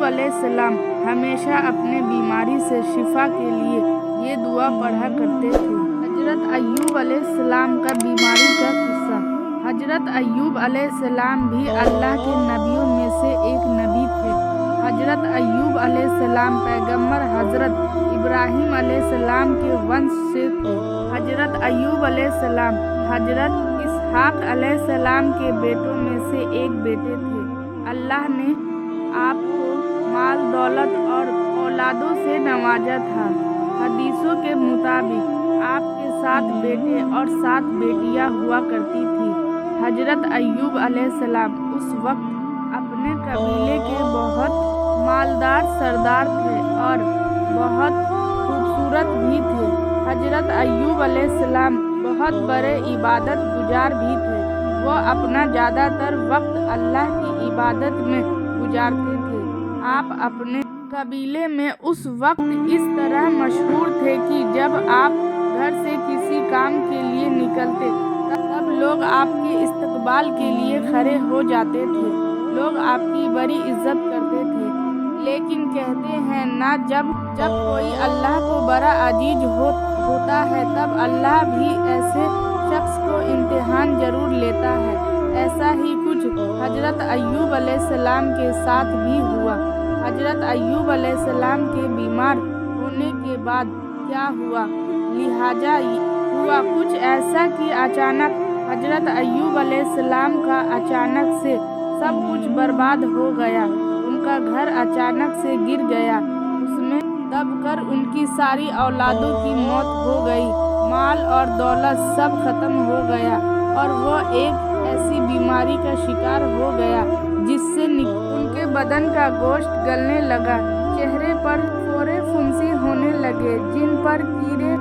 علیہ السلام ہمیشہ اپنے بیماری سے شفا کے لیے یہ دعا پڑھا کرتے تھے۔ حضرت ایوب علیہ السلام کا بیماری کا قصہ۔ حضرت ایوب علیہ السلام بھی اللہ کے نبیوں میں سے ایک نبی تھے۔ حضرت ایوب علیہ السلام پیغمبر حضرت ابراہیم علیہ السلام کے ونش سے تھے۔ حضرت ایوب علیہ السلام حضرت اسحاق علیہ السلام کے بیٹوں میں سے ایک بیٹے تھے۔ اللہ نے آپ کو مال دولت اور اولادوں سے نوازا تھا۔ حدیثوں کے مطابق آپ کے 7 بیٹے اور 7 بیٹیاں ہوا کرتی تھی۔ حضرت ایوب علیہ السلام اس وقت اپنے قبیلے کے بہت مالدار سردار تھے اور بہت خوبصورت بھی تھے۔ حضرت ایوب علیہ السلام بہت بڑے عبادت گزار بھی تھے۔ وہ اپنا زیادہ تر وقت اللہ کی عبادت میں گزارتے تھے۔ آپ اپنے قبیلے میں اس وقت اس طرح مشہور تھے کہ جب آپ گھر سے کسی کام کے لیے نکلتے تب لوگ آپ کے استقبال کے لیے کھڑے ہو جاتے تھے۔ لوگ آپ کی بڑی عزت کرتے تھے۔ لیکن کہتے ہیں نا جب کوئی اللہ کو بڑا عزیز ہوتا ہے تب اللہ بھی ایسے شخص کو امتحان ضرور لیتا ہے۔ ایسا ہی کچھ حضرت ایوب علیہ السلام کے ساتھ بھی ہوا۔ حضرت ایوب علیہ السلام کے بیمار ہونے کے بعد کیا ہوا؟ لہٰذا ہوا کچھ ایسا کہ اچانک حضرت ایوب علیہ السلام کا اچانک سے سب کچھ برباد ہو گیا۔ ان کا گھر اچانک سے گر گیا۔ اس میں دب کر ان کی ساری اولادوں کی موت ہو گئی۔ مال اور دولت سب ختم ہو گیا اور وہ ایک ایسی بیماری کا شکار ہو گیا جس سے ان کے بدن کا گوشت گلنے لگا، چہرے پر پھوڑے پھنسی ہونے لگے، جن پر کیڑے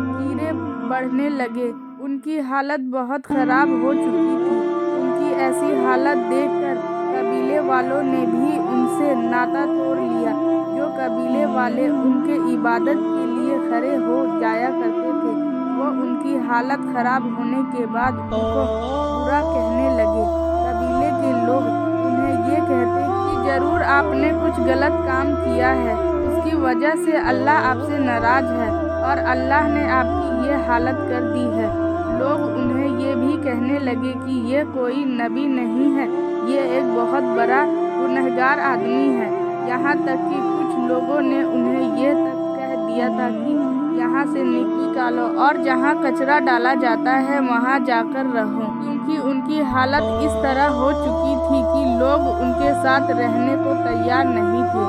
بڑھنے لگے۔ ان کی حالت بہت خراب ہو چکی تھی۔ ان کی ایسی حالت دیکھ کر قبیلے والوں نے بھی ان سے ناطہ توڑ لیا۔ جو قبیلے والے ان کے عبادت کے لیے کھڑے ہو جایا کرتے تھے وہ ان کی حالت خراب ہونے کے بعد ان کو برا کہنے لگے۔ قبیلے کے لوگ انہیں یہ کہتے کہ ضرور آپ نے کچھ غلط کام کیا ہے، اس کی وجہ سے اللہ آپ سے ناراض ہے اور اللہ نے آپ کی یہ حالت کر دی ہے۔ لوگ انہیں یہ بھی کہنے لگے کہ یہ کوئی نبی نہیں ہے، یہ ایک بہت بڑا گنہگار آدمی ہے۔ یہاں تک کہ کچھ لوگوں نے انہیں یہ تک کہہ دیا تھا کہ یہاں سے نکالو اور جہاں کچرا ڈالا جاتا ہے وہاں جا کر رہو، کیونکہ ان کی حالت اس طرح ہو چکی تھی کہ لوگ ان کے ساتھ رہنے کو تیار نہیں تھے۔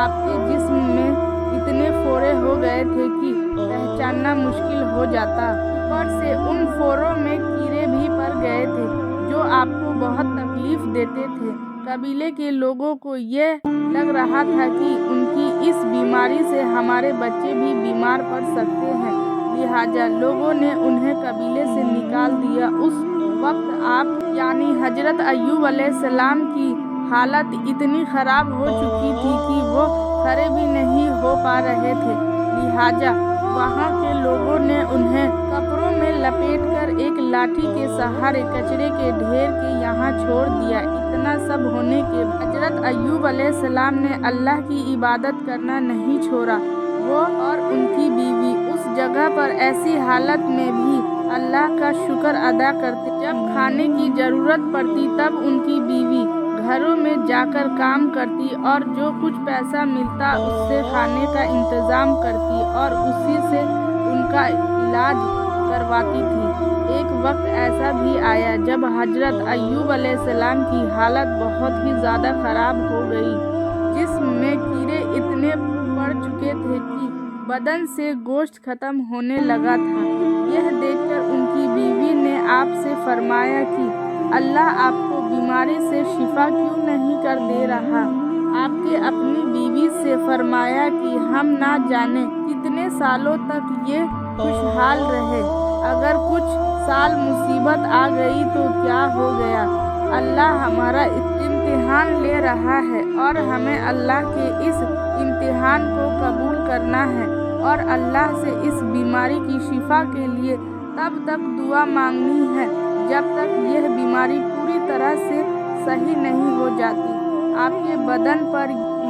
آپ کے جسم میں اتنے پھوڑے ہو گئے تھے کہ پہچاننا مشکل ہو جاتا۔ اوپر سے ان پھوڑوں میں کیڑے بھی پڑ گئے تھے جو آپ کو بہت تکلیف دیتے تھے۔ قبیلے کے لوگوں کو یہ لگ رہا تھا کہ ان کی اس بیماری سے ہمارے بچے بھی بیمار پڑ سکتے ہیں، لہٰذا لوگوں نے انہیں قبیلے سے نکال دیا۔ اس وقت آپ یعنی حضرت ایوب علیہ السلام کی حالت اتنی خراب ہو چکی تھی کہ وہ کھڑے بھی نہیں ہو پا رہے تھے، لہٰذا وہاں کے لوگوں نے انہیں کپڑوں میں لپیٹ کر ایک لاٹھی کے سہارے کچرے کے ڈھیر کے یہاں چھوڑ دیا۔ اتنا سب ہونے کے بعد حضرت ایوب علیہ السلام نے اللہ کی عبادت کرنا نہیں چھوڑا۔ وہ اور ان کی بیوی اس جگہ پر ایسی حالت میں بھی اللہ کا شکر ادا کرتے۔ جب کھانے کی ضرورت پڑتی تب ان کی بیوی گھروں میں جا کر کام کرتی اور جو کچھ پیسہ ملتا اس سے کھانے کا انتظام کرتی اور اسی سے ان کا علاج کرواتی تھی۔ ایک وقت ایسا بھی آیا جب حضرت ایوب علیہ السلام کی حالت بہت ہی زیادہ خراب ہو گئی۔ جسم میں کیڑے اتنے پڑ چکے تھے کہ بدن سے گوشت ختم ہونے لگا تھا۔ یہ دیکھ کر ان کی بیوی نے آپ سے فرمایا کہ اللہ آپ کو بیماری سے شفا کیوں نہیں کر دے رہا؟ آپ نے اپنی بیوی سے فرمایا کہ ہم نہ جانے کتنے سالوں تک یہ خوشحال رہے، اگر کچھ سال مصیبت آ گئی تو کیا ہو گیا؟ اللہ ہمارا امتحان لے رہا ہے اور ہمیں اللہ کے اس امتحان کو قبول کرنا ہے اور اللہ سے اس بیماری کی شفا کے لیے تب تک دعا مانگنی ہے جب تک یہ بیماری پوری طرح سے صحیح نہیں ہو جاتی۔ آپ کے بدن پر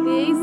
23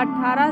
18